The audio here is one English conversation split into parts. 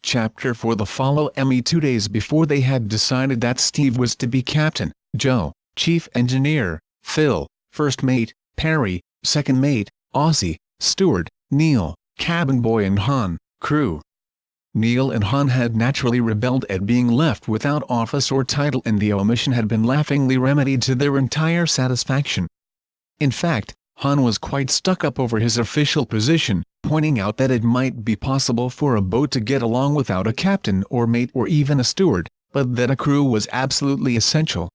Chapter 4. The follow-me 2 days before they had decided that Steve was to be captain, Joe, chief engineer, Phil, first mate, Perry, second mate, Aussie, steward, Neil, cabin boy and Han, crew. Neil and Han had naturally rebelled at being left without office or title, and the omission had been laughingly remedied to their entire satisfaction. In fact, Han was quite stuck up over his official position, pointing out that it might be possible for a boat to get along without a captain or mate or even a steward, but that a crew was absolutely essential.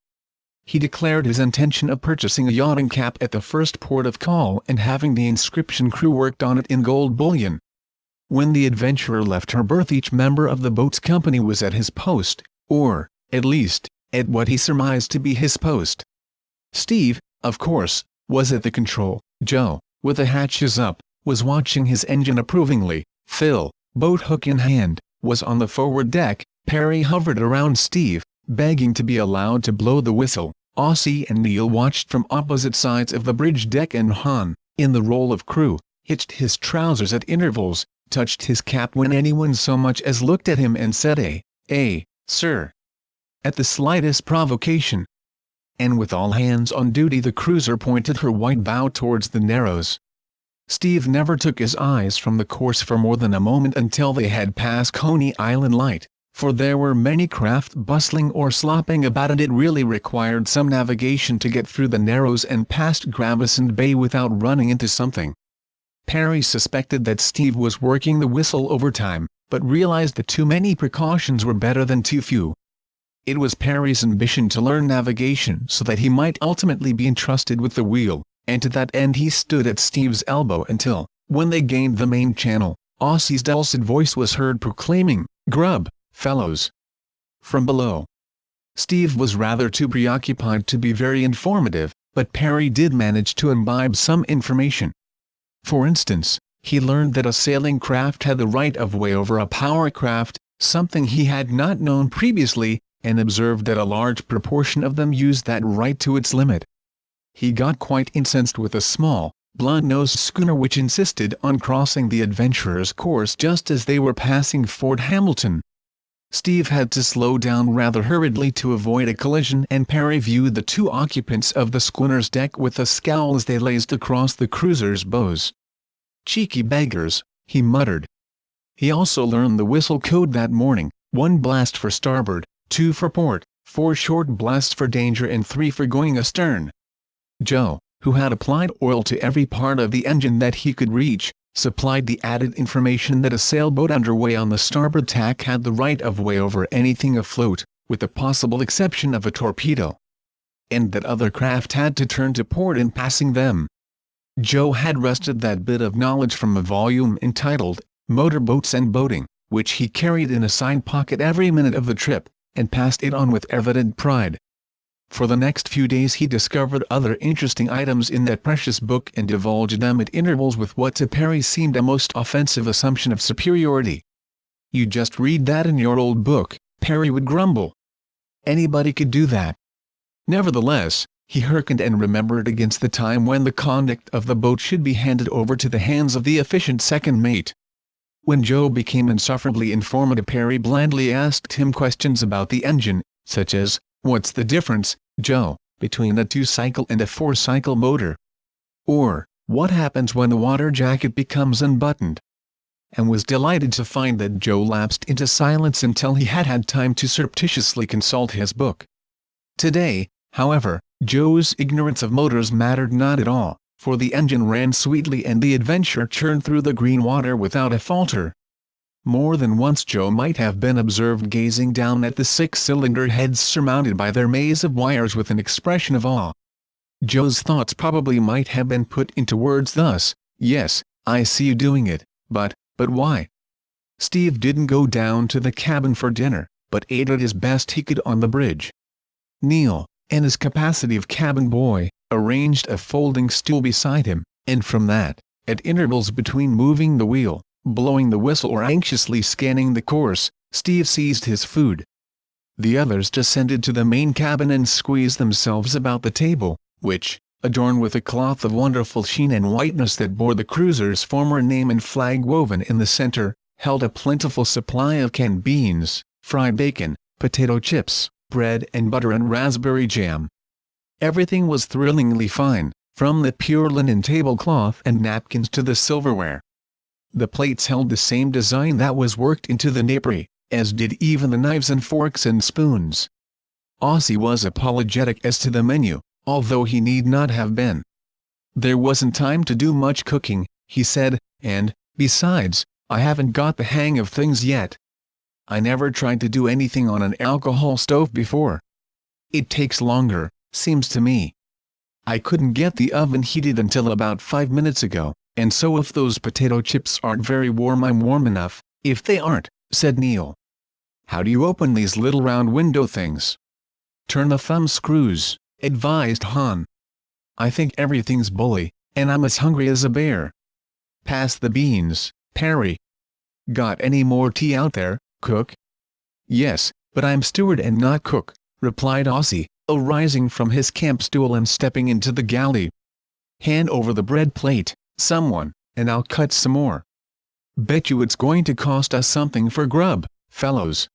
He declared his intention of purchasing a yachting cap at the first port of call and having the inscription crew worked on it in gold bullion. When the adventurer left her berth, each member of the boat's company was at his post, or, at least, at what he surmised to be his post. Steve, of course, was at the control. Joe, with the hatches up, was watching his engine approvingly. Phil, boat hook in hand, was on the forward deck. Perry hovered around Steve, begging to be allowed to blow the whistle. Aussie and Neil watched from opposite sides of the bridge deck, and Han, in the role of crew, hitched his trousers at intervals, touched his cap when anyone so much as looked at him, and said sir, at the slightest provocation. And with all hands on duty, the cruiser pointed her white bow towards the Narrows. Steve never took his eyes from the course for more than a moment until they had passed Coney Island Light, for there were many craft bustling or slopping about, and it really required some navigation to get through the Narrows and past Gravesend Bay without running into something. Perry suspected that Steve was working the whistle overtime, but realized that too many precautions were better than too few. It was Perry's ambition to learn navigation so that he might ultimately be entrusted with the wheel, and to that end he stood at Steve's elbow until, when they gained the main channel, Aussie's dulcet voice was heard proclaiming, "Grub, fellows!" from below. Steve was rather too preoccupied to be very informative, but Perry did manage to imbibe some information. For instance, he learned that a sailing craft had the right of way over a power craft, something he had not known previously, and observed that a large proportion of them used that right to its limit. He got quite incensed with a small, blunt-nosed schooner which insisted on crossing the adventurer's course just as they were passing Fort Hamilton. Steve had to slow down rather hurriedly to avoid a collision, and Perry viewed the two occupants of the schooner's deck with a scowl as they lazed across the cruiser's bows. "Cheeky beggars," he muttered. He also learned the whistle code that morning: 1 blast for starboard, 2 for port, 4 short blasts for danger, and 3 for going astern. Joe, who had applied oil to every part of the engine that he could reach, supplied the added information that a sailboat underway on the starboard tack had the right of way over anything afloat, with the possible exception of a torpedo, and that other craft had to turn to port in passing them. Joe had wrested that bit of knowledge from a volume entitled Motorboats and Boating, which he carried in a side pocket every minute of the trip, and passed it on with evident pride. For the next few days he discovered other interesting items in that precious book and divulged them at intervals with what to Perry seemed a most offensive assumption of superiority. "You just read that in your old book," Perry would grumble. "Anybody could do that." Nevertheless, he hearkened and remembered against the time when the conduct of the boat should be handed over to the hands of the efficient second mate. When Joe became insufferably informative, Perry blandly asked him questions about the engine, such as, "What's the difference, Joe, between a 2-cycle and a 4-cycle motor?" Or, "What happens when the water jacket becomes unbuttoned?" And was delighted to find that Joe lapsed into silence until he had had time to surreptitiously consult his book. Today, however, Joe's ignorance of motors mattered not at all, for the engine ran sweetly and the adventure churned through the green water without a falter. More than once Joe might have been observed gazing down at the 6-cylinder heads surmounted by their maze of wires with an expression of awe. Joe's thoughts probably might have been put into words thus: "Yes, I see you doing it, but why?" Steve didn't go down to the cabin for dinner, but ate as best he could on the bridge. Neil, in his capacity of cabin boy, arranged a folding stool beside him, and from that, at intervals between moving the wheel, blowing the whistle or anxiously scanning the course, Steve seized his food. The others descended to the main cabin and squeezed themselves about the table, which, adorned with a cloth of wonderful sheen and whiteness that bore the cruiser's former name and flag woven in the center, held a plentiful supply of canned beans, fried bacon, potato chips, bread and butter and raspberry jam. Everything was thrillingly fine, from the pure linen tablecloth and napkins to the silverware. The plates held the same design that was worked into the napery, as did even the knives and forks and spoons. Aussie was apologetic as to the menu, although he need not have been. There wasn't time to do much cooking, he said, and, besides, I haven't got the hang of things yet. I never tried to do anything on an alcohol stove before. It takes longer, seems to me. I couldn't get the oven heated until about 5 minutes ago, and so if those potato chips aren't very warm I'm warm enough, if they aren't, said Neil. How do you open these little round window things? Turn the thumb screws, advised Han. I think everything's bully, and I'm as hungry as a bear. Pass the beans, Perry. Got any more tea out there, cook? Yes, but I'm steward and not cook, replied Aussie, arising from his camp stool and stepping into the galley. Hand over the bread plate, someone, and I'll cut some more. Bet you it's going to cost us something for grub, fellows.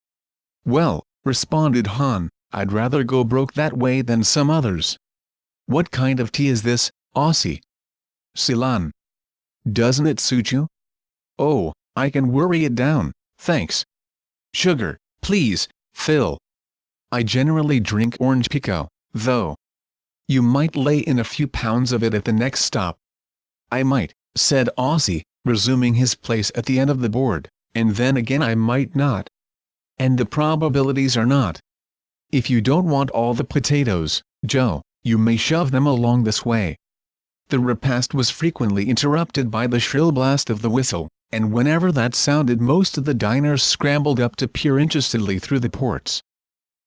Well, responded Han, I'd rather go broke that way than some others. What kind of tea is this, Aussie? Ceylon. Doesn't it suit you? Oh, I can worry it down, thanks. Sugar, please, Phil. I generally drink orange pekoe, though. You might lay in a few pounds of it at the next stop. I might, said Aussie, resuming his place at the end of the board, and then again I might not. And the probabilities are not. If you don't want all the potatoes, Joe, you may shove them along this way. The repast was frequently interrupted by the shrill blast of the whistle, and whenever that sounded most of the diners scrambled up to peer interestedly through the ports.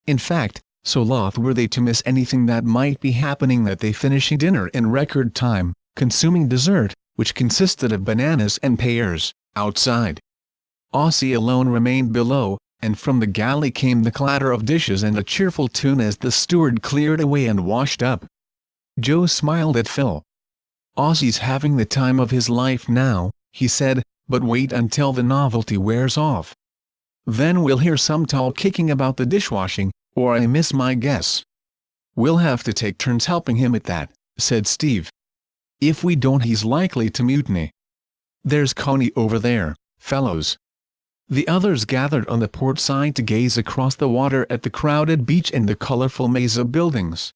In fact, so loth were they to miss anything that might be happening that they finished dinner in record time, consuming dessert, which consisted of bananas and pears, outside. Aussie alone remained below, and from the galley came the clatter of dishes and a cheerful tune as the steward cleared away and washed up. Joe smiled at Phil. Aussie's having the time of his life now, he said, but wait until the novelty wears off. Then we'll hear some tall kicking about the dishwashing, or I miss my guess. We'll have to take turns helping him at that, said Steve. If we don't he's likely to mutiny. There's Coney over there, fellows. The others gathered on the port side to gaze across the water at the crowded beach and the colorful maze of buildings.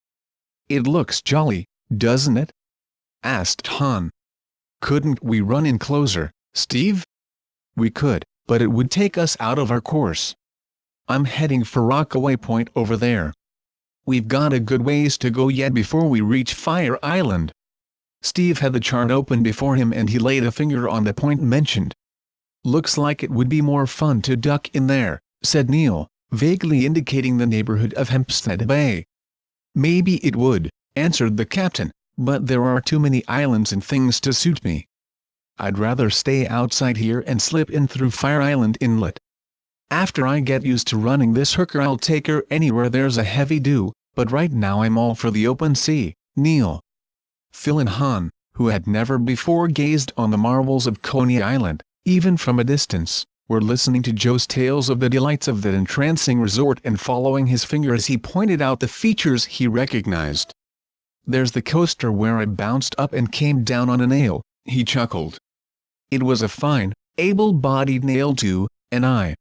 It looks jolly, doesn't it? Asked Han. Couldn't we run in closer, Steve? We could, but it would take us out of our course. I'm heading for Rockaway Point over there. We've got a good ways to go yet before we reach Fire Island. Steve had the chart open before him and he laid a finger on the point mentioned. Looks like it would be more fun to duck in there, said Neil, vaguely indicating the neighborhood of Hempstead Bay. Maybe it would, answered the captain, but there are too many islands and things to suit me. I'd rather stay outside here and slip in through Fire Island Inlet. After I get used to running this hooker I'll take her anywhere there's a heavy dew, but right now I'm all for the open sea, Neil. Phil and Han, who had never before gazed on the marvels of Coney Island, even from a distance, were listening to Joe's tales of the delights of that entrancing resort and following his finger as he pointed out the features he recognized. There's the coaster where I bounced up and came down on a nail, he chuckled. It was a fine, able-bodied nail too, and I,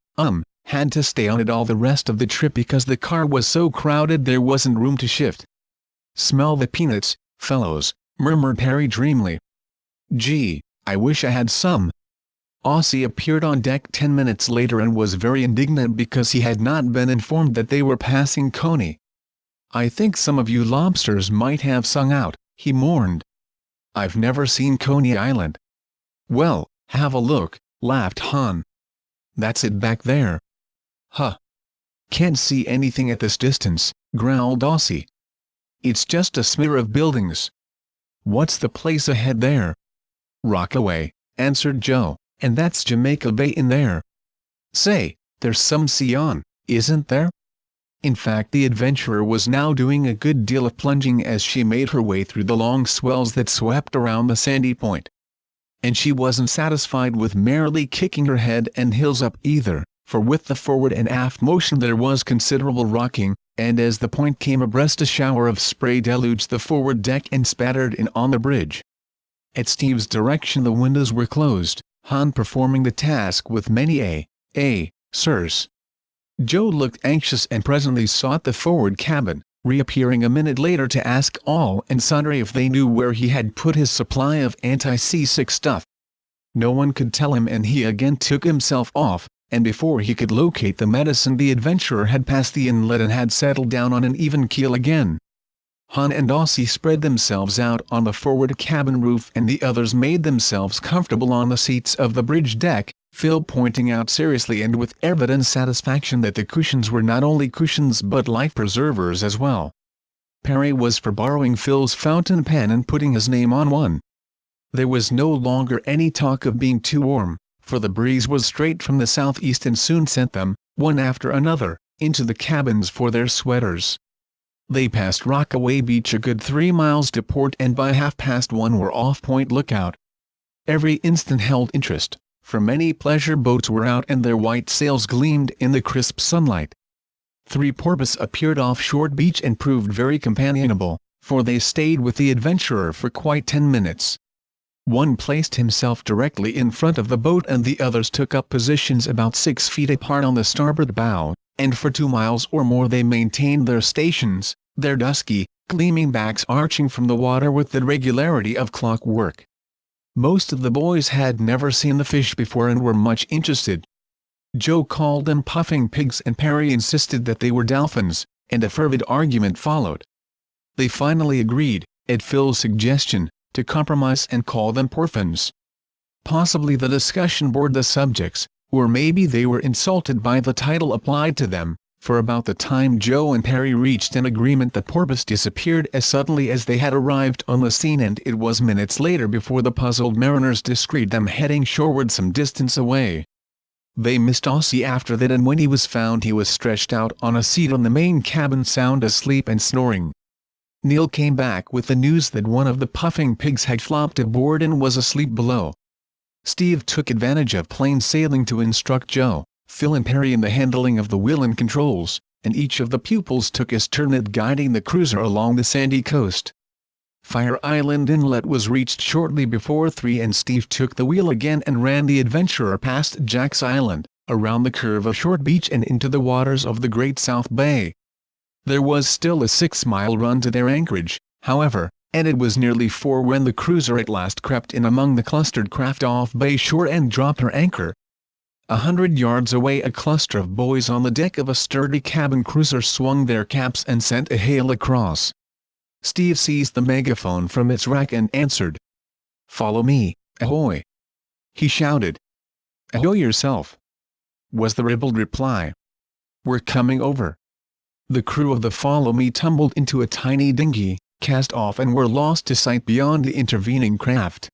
had to stay on it all the rest of the trip because the car was so crowded there wasn't room to shift. Smell the peanuts, fellows, murmured Perry dreamily. Gee, I wish I had some. Aussie appeared on deck 10 minutes later and was very indignant because he had not been informed that they were passing Coney. I think some of you lobsters might have sung out, he mourned. I've never seen Coney Island. Well, have a look, laughed Han. That's it back there. Huh. Can't see anything at this distance, growled Aussie. It's just a smear of buildings. What's the place ahead there? Rockaway, answered Joe, and that's Jamaica Bay in there. Say, there's some sea on, isn't there? In fact the adventurer was now doing a good deal of plunging as she made her way through the long swells that swept around the sandy point. And she wasn't satisfied with merely kicking her head and heels up either, for with the forward and aft motion there was considerable rocking, and as the point came abreast a shower of spray deluged the forward deck and spattered in on the bridge. At Steve's direction the windows were closed, Han performing the task with many sirs. Joe looked anxious and presently sought the forward cabin, reappearing a minute later to ask all and sundry if they knew where he had put his supply of anti-seasick stuff. No one could tell him, and he again took himself off, and before he could locate the medicine the adventurer had passed the inlet and had settled down on an even keel again. Han and Aussie spread themselves out on the forward cabin roof and the others made themselves comfortable on the seats of the bridge deck, Phil pointing out seriously and with evident satisfaction that the cushions were not only cushions but life preservers as well. Perry was for borrowing Phil's fountain pen and putting his name on one. There was no longer any talk of being too warm, for the breeze was straight from the southeast and soon sent them, one after another, into the cabins for their sweaters. They passed Rockaway Beach a good 3 miles to port and by 1:30 were off Point Lookout. Every instant held interest, for many pleasure boats were out and their white sails gleamed in the crisp sunlight. 3 porpoise appeared off Short Beach and proved very companionable, for they stayed with the adventurer for quite 10 minutes. One placed himself directly in front of the boat and the others took up positions about 6 feet apart on the starboard bow, and for 2 miles or more they maintained their stations, their dusky, gleaming backs arching from the water with the regularity of clockwork. Most of the boys had never seen the fish before and were much interested. Joe called them puffing pigs and Perry insisted that they were dolphins, and a fervid argument followed. They finally agreed, at Phil's suggestion, to compromise and call them porphins. Possibly the discussion bored the subjects, or maybe they were insulted by the title applied to them, for about the time Joe and Perry reached an agreement the porpoise disappeared as suddenly as they had arrived on the scene and it was minutes later before the puzzled mariners descried them heading shoreward some distance away. They missed Aussie after that and when he was found he was stretched out on a seat on the main cabin sound asleep and snoring. Neil came back with the news that one of the puffing pigs had flopped aboard and was asleep below. Steve took advantage of plain sailing to instruct Joe, Phil and Perry in the handling of the wheel and controls, and each of the pupils took his turn at guiding the cruiser along the sandy coast. Fire Island Inlet was reached shortly before 3 and Steve took the wheel again and ran the adventurer past Jack's Island, around the curve of Short Beach and into the waters of the Great South Bay. There was still a 6-mile run to their anchorage, however, and it was nearly 4 when the cruiser at last crept in among the clustered craft off bay shore and dropped her anchor. 100 yards away a cluster of boys on the deck of a sturdy cabin cruiser swung their caps and sent a hail across. Steve seized the megaphone from its rack and answered. "Follow me, ahoy!" he shouted. "Ahoy yourself," was the ribald reply. "We're coming over." The crew of the Follow Me tumbled into a tiny dinghy, cast off and were lost to sight beyond the intervening craft.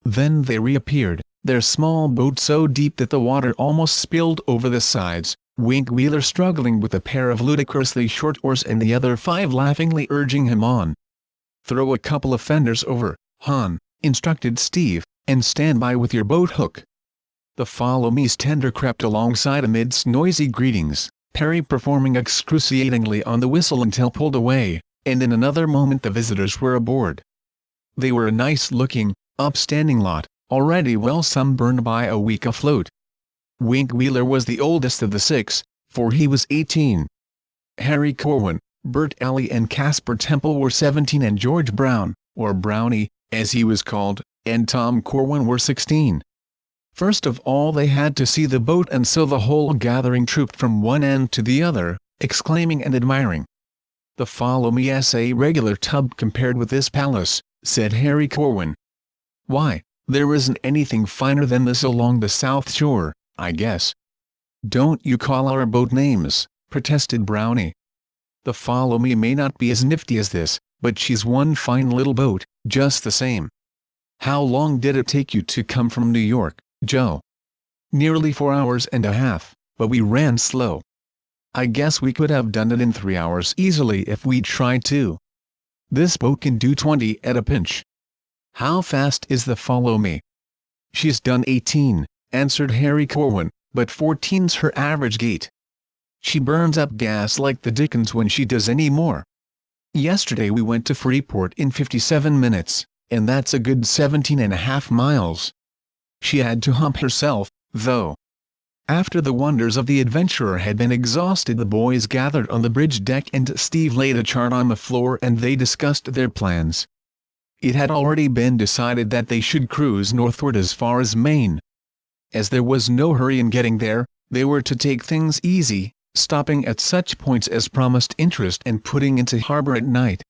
Then they reappeared, their small boat so deep that the water almost spilled over the sides, Wink Wheeler struggling with a pair of ludicrously short oars and the other 5 laughingly urging him on. "Throw a couple of fenders over, Han," instructed Steve, "and stand by with your boat hook." The Follow Me's tender crept alongside amidst noisy greetings, Perry performing excruciatingly on the whistle until pulled away, and in another moment the visitors were aboard. They were a nice-looking, upstanding lot, already well sunburned by a week afloat. Wink Wheeler was the oldest of the 6, for he was 18. Harry Corwin, Bert Alley and Casper Temple were 17 and George Brown, or Brownie, as he was called, and Tom Corwin were 16. First of all they had to see the boat and so the whole gathering trooped from one end to the other, exclaiming and admiring. "The Follow Me's a regular tub compared with this palace," said Harry Corwin. "Why, there isn't anything finer than this along the South Shore, I guess." "Don't you call our boat names," protested Brownie. "The Follow Me may not be as nifty as this, but she's one fine little boat, just the same." "How long did it take you to come from New York, Joe?" "Nearly 4 hours and a half, but we ran slow. I guess we could have done it in 3 hours easily if we'd tried to. This boat can do 20 at a pinch." "How fast is the Follow Me?" "She's done 18, answered Harry Corwin, "but 14's her average gait. She burns up gas like the dickens when she does any more. Yesterday we went to Freeport in 57 minutes, and that's a good 17.5 miles. She had to hump herself, though." After the wonders of the adventurer had been exhausted, the boys gathered on the bridge deck and Steve laid a chart on the floor and they discussed their plans. It had already been decided that they should cruise northward as far as Maine. As there was no hurry in getting there, they were to take things easy, stopping at such points as promised interest and putting into harbor at night.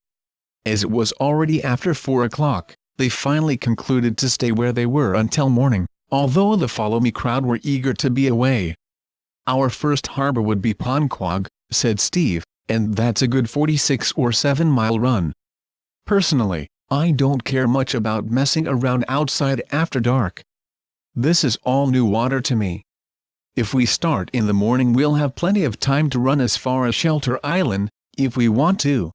As it was already after 4 o'clock, they finally concluded to stay where they were until morning, although the Follow Me crowd were eager to be away. "Our first harbor would be Ponquag," said Steve, "and that's a good 46 or 7-mile run. Personally, I don't care much about messing around outside after dark. This is all new water to me. If we start in the morning we'll have plenty of time to run as far as Shelter Island, if we want to."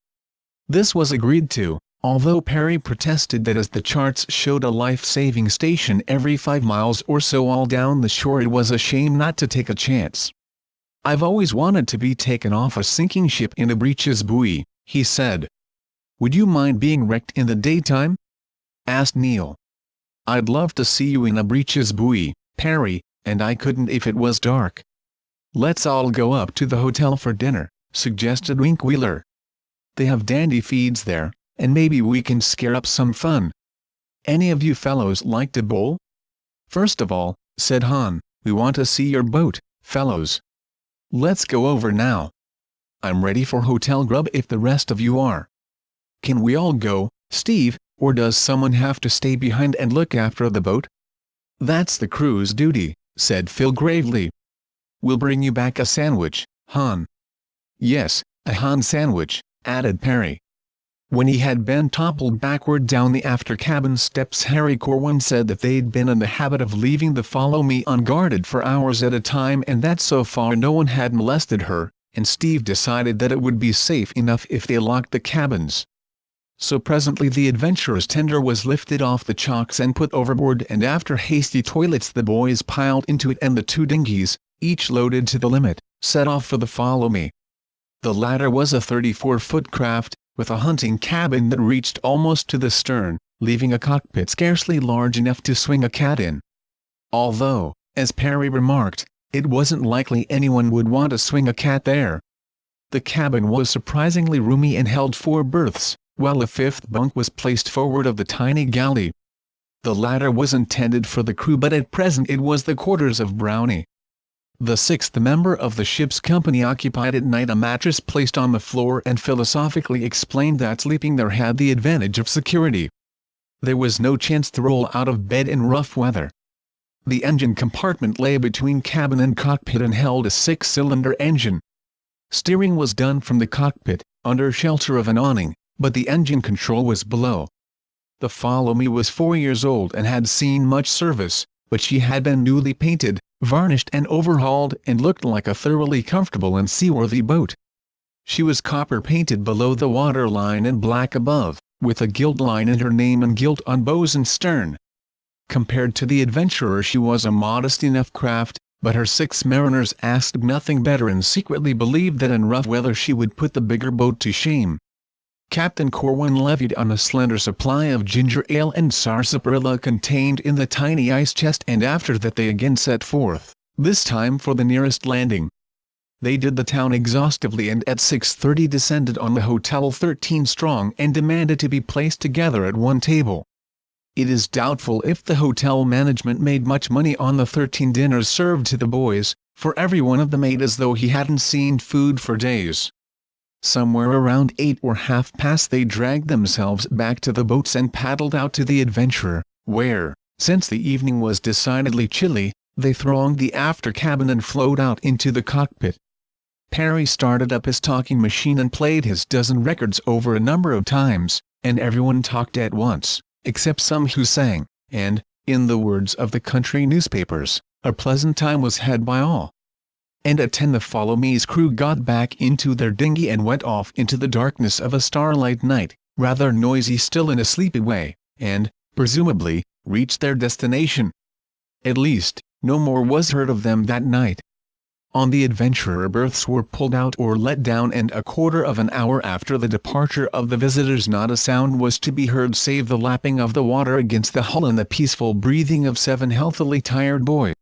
This was agreed to, although Perry protested that as the charts showed a life-saving station every 5 miles or so all down the shore, it was a shame not to take a chance. "I've always wanted to be taken off a sinking ship in a breeches buoy," he said. "Would you mind being wrecked in the daytime?" asked Neil. "I'd love to see you in a breeches buoy, Perry, and I couldn't if it was dark." "Let's all go up to the hotel for dinner," suggested Wink Wheeler. "They have dandy feeds there, and maybe we can scare up some fun. Any of you fellows like to bowl?" "First of all," said Han, "we want to see your boat, fellows. Let's go over now. I'm ready for hotel grub if the rest of you are." "Can we all go, Steve, or does someone have to stay behind and look after the boat?" "That's the crew's duty," said Phil gravely. "We'll bring you back a sandwich, Han." "Yes, a Han sandwich," added Perry. When he had been toppled backward down the after cabin steps, Harry Corwin said that they'd been in the habit of leaving the Follow Me unguarded for hours at a time and that so far no one had molested her, and Steve decided that it would be safe enough if they locked the cabins. So presently the adventurer's tender was lifted off the chocks and put overboard, and after hasty toilets the boys piled into it and the 2 dinghies, each loaded to the limit, set off for the Follow Me. The latter was a 34-foot craft, with a hunting cabin that reached almost to the stern, leaving a cockpit scarcely large enough to swing a cat in. Although, as Perry remarked, it wasn't likely anyone would want to swing a cat there. The cabin was surprisingly roomy and held 4 berths, while a 5th bunk was placed forward of the tiny galley. The latter was intended for the crew, but at present it was the quarters of Brownie. The 6th member of the ship's company occupied at night a mattress placed on the floor and philosophically explained that sleeping there had the advantage of security. There was no chance to roll out of bed in rough weather. The engine compartment lay between cabin and cockpit and held a 6-cylinder engine. Steering was done from the cockpit, under shelter of an awning, but the engine control was below. The Follow Me was 4 years old and had seen much service, but she had been newly painted, varnished and overhauled and looked like a thoroughly comfortable and seaworthy boat. She was copper-painted below the waterline and black above, with a gilt line in her name and gilt on bows and stern. Compared to the adventurer she was a modest enough craft, but her 6 mariners asked nothing better and secretly believed that in rough weather she would put the bigger boat to shame. Captain Corwin levied on a slender supply of ginger ale and sarsaparilla contained in the tiny ice chest, and after that they again set forth, this time for the nearest landing. They did the town exhaustively and at 6:30 descended on the hotel 13 strong and demanded to be placed together at one table. It is doubtful if the hotel management made much money on the 13 dinners served to the boys, for every one of them ate as though he hadn't seen food for days. Somewhere around 8 or half past they dragged themselves back to the boats and paddled out to the Adventurer, where, since the evening was decidedly chilly, they thronged the after cabin and flowed out into the cockpit. Perry started up his talking machine and played his dozen records over a number of times, and everyone talked at once, except some who sang, and, in the words of the country newspapers, a pleasant time was had by all. And at 10 the Follow Me's crew got back into their dinghy and went off into the darkness of a starlight night, rather noisy still in a sleepy way, and, presumably, reached their destination. At least, no more was heard of them that night. On the Adventurer, berths were pulled out or let down, and a quarter of an hour after the departure of the visitors not a sound was to be heard save the lapping of the water against the hull and the peaceful breathing of 7 healthily tired boys.